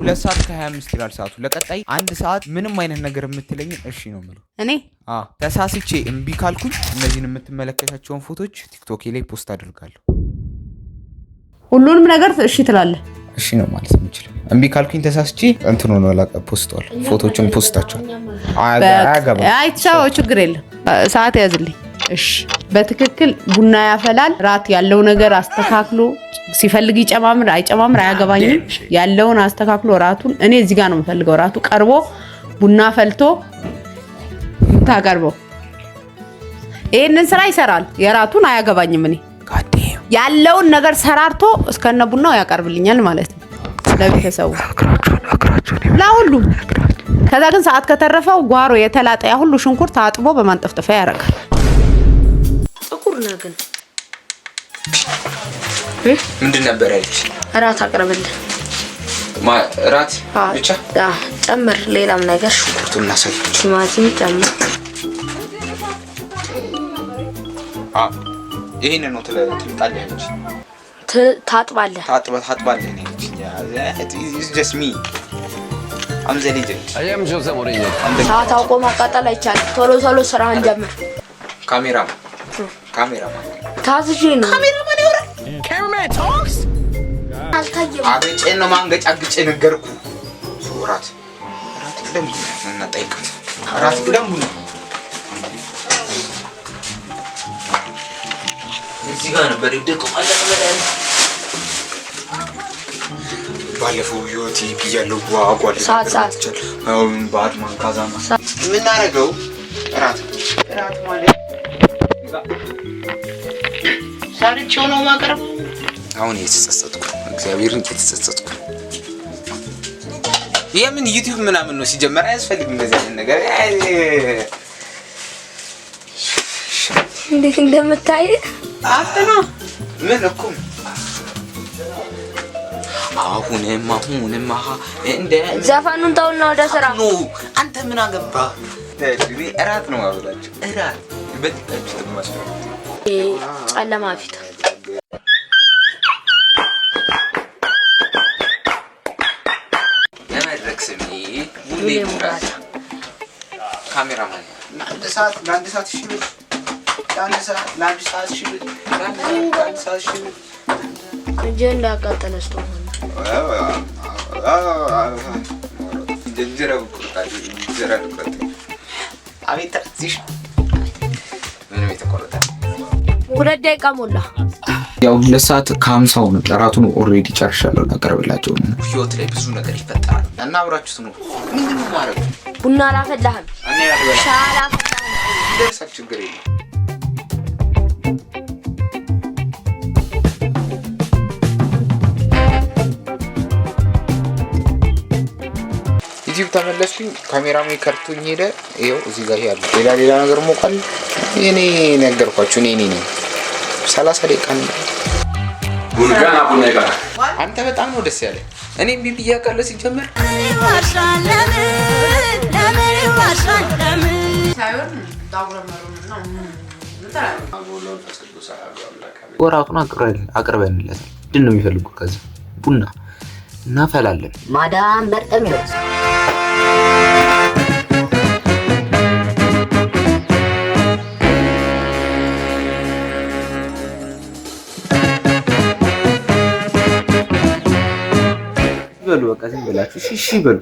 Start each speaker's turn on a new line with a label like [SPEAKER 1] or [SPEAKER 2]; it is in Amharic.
[SPEAKER 1] 2 ሰዓት ከ25 ይላል ሰዓቱ። ለቀጣይ 1 ሰዓት ምንም አይነት ነገር የምትለኝ እሺ ነው የምለው
[SPEAKER 2] እኔ።
[SPEAKER 1] ተሳስቼ እምቢ ካልኩኝ እነዚህን የምትመለከታቸውን ፎቶዎች ቲክቶክ ላይ ፖስት አደርጋለሁ።
[SPEAKER 2] ሁሉንም ነገር እሺ ትላለህ?
[SPEAKER 1] እሺ ነው ማለት የምችለው። እምቢ ካልኩኝ ተሳስቼ እንትኑ ነው ፖስቷል። ፎቶዎችን ፖስታቸው
[SPEAKER 2] አይቻው ችግር የለም። ሰዓት ያዝልኝ። እሺ በትክክል ቡና ያፈላል። ራት ያለው ነገር አስተካክሎ ሲፈልግ ይጨማምር አይጨማምር አያገባኝም። ያለውን አስተካክሎ ራቱን እኔ እዚህ ጋር ነው የምፈልገው። ራቱ ቀርቦ ቡና ፈልቶ ታቀርበው ይሄንን ስራ ይሰራል። የራቱን አያገባኝም። እኔ ያለውን ነገር ሰራርቶ እስከነ ቡናው ያቀርብልኛል ማለት ነው ለቤተሰቡ ለሁሉም። ከዛ ግን ሰዓት ከተረፈው ጓሮ የተላጠ ያ ሁሉ ሽንኩርት አጥቦ በማንጠፍጠፊያ ያደርጋል። ጥቁር ነው ግን
[SPEAKER 1] ምንድን ነበር ያለች?
[SPEAKER 2] እራት አቅርብልኝ።
[SPEAKER 1] እራት ብቻ
[SPEAKER 2] ጨምር፣ ሌላም ነገር
[SPEAKER 1] ሽንኩርቱና ሰል
[SPEAKER 2] ቲማቲም ጨምር።
[SPEAKER 1] ይሄን ነው ትልጣለህ ያለች።
[SPEAKER 2] ታጥባለህ
[SPEAKER 1] it's just me I'm the legend
[SPEAKER 2] ሰዓት አውቆ ማቃጠል አይቻልም። ቶሎ ቶሎ ስራህን ጀምር።
[SPEAKER 1] ካሜራማን
[SPEAKER 2] ታዝዤ ነው።
[SPEAKER 1] ካሜራማን talks አልታየም። አገጨን ነው ማንገጫግጭ ነገርኩ። ራት ደም እና ጠይቀት ራት ደም ነው እዚህ ጋር ነበር ይደቀው ማለት ነው። ባለፈው ዩቲ ቢያለው ዋጓል
[SPEAKER 2] ሰዓት
[SPEAKER 1] አሁን ባድማን ካዛማ ምን አረጋው? ራት ማለት ሰርቼው ነው ማቀርብ። አሁን የተጸጸትኩ እግዚአብሔርን የተጸጸትኩ። የምን ዩቲዩብ ምናምን ነው ሲጀመር አያስፈልግም እንደዚህ አይነት ነገር።
[SPEAKER 2] እንዴት እንደምታይ አጥና
[SPEAKER 1] ምን እኮ አሁንም እንደ
[SPEAKER 2] ዘፈኑን ተውና ወደ ስራ
[SPEAKER 1] ነው። አንተ ምን አገባ? እራት ነው ማብላችሁ። እራት በጥጣችሁ ተማስፈ
[SPEAKER 2] ጨለማ ፊት
[SPEAKER 1] ለመድረክ ስሚ ቡሌ ሙራት ካሜራማን ለአንድ ሰዓት እሺ ብል ለአንድ ሰዓት እሺ ብል
[SPEAKER 2] እንጀን ላቃጠለስ ነው
[SPEAKER 1] እንጀራው ቁርጣጭ እንጀራ ቁርጣጭ አቤት ትንሽ ምንም የተቆረጠ
[SPEAKER 2] 2 ደቂቃ ሞላ።
[SPEAKER 1] ያው 2 ሰዓት ከ50 ነው። እራቱን ኦሬዲ ጨርሻለሁ። አቀርብላችሁ። ህይወት ላይ ብዙ ነገር ይፈጠራል እና አብራችሁት ነው። ምንድነው ማረግ?
[SPEAKER 2] ቡና አላፈላህም?
[SPEAKER 1] እኔ ያልበላ
[SPEAKER 2] ሻላ
[SPEAKER 1] ደርሳችሁ ችግር የለም። ዩቲዩብ ተመለስኩኝ። ካሜራው ከርቶኝ ሄደ። ይሄው እዚህ ጋር ያለው ሌላ ነገር ሞቃል። እኔ ነገርኳችሁ እኔ ነኝ 30 ደቂቃ ነው። ቡና ይባላል። አንተ በጣም ነው ደስ ያለ። እኔም ቢቢያ ካለ ሲጀመር ወራቱን አቅርበንለት ምንድን ነው የሚፈልጉ? ከዛ ቡና እናፈላለን።
[SPEAKER 2] ማዳም በጣም ይወስ
[SPEAKER 1] በሉ በቃ ዝም ብላችሁ እሺ በሉ።